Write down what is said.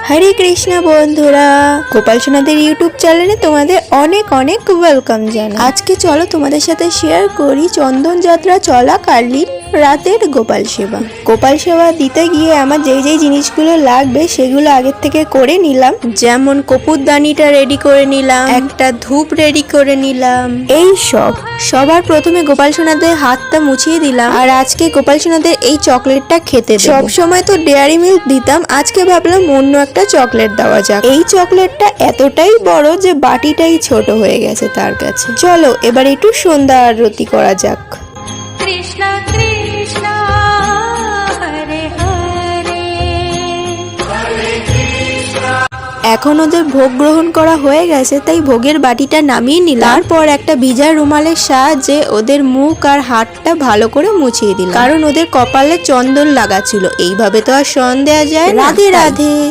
হরে কৃষ্ণ বন্ধুরা, গোপাল সোনাদের ইউটিউব চ্যানেলে তোমাদের অনেক অনেক ওয়েলকাম জানাই। আজকে চলো তোমাদের সাথে শেয়ার করি চন্দন যাত্রা চলাকালীন রাতের গোপাল সেবা। গোপাল সেবা দিতে গিয়ে আমার যেই যেই জিনিসগুলো লাগবে সেগুলো আগের থেকে করে নিলাম। যেমন কপুরদানিটা রেডি করে নিলাম, একটা ধূপ রেডি করে নিলাম, এই সব। সবার প্রথমে গোপাল সোনাদের হাতটা মুছিয়ে দিলাম। আর আজকে গোপাল সোনাদের এই চকলেটটা খেতে দেব। সব সময় তো ডেয়ারি মিল্ক দিতাম, আজকে ভাবলাম অন্য একটা চকলেট দেওয়া যাক। এই চকলেটটা এতটাই বড় যে বাটিটাই ছোট হয়ে গেছে তার কাছে। চলো এবার একটু সন্ধ্যা আরতি করা যাক। কৃষ্ণ কৃষ্ণ হরে হরে। এখন ওদের ভোগ গ্রহণ করা হয়ে গেছে, তাই ভোগের বাটিটা নামিয়ে নিলাম। তারপর একটা ভিজা রুমালের সাহায্যে ওদের মুখ আর হাতটা ভালো করে মুছিয়ে দিলাম, কারণ ওদের কপালে চন্দন লাগা ছিল। এইভাবে তো আর শয়ন দেওয়া যায় না। রাধে রাধে।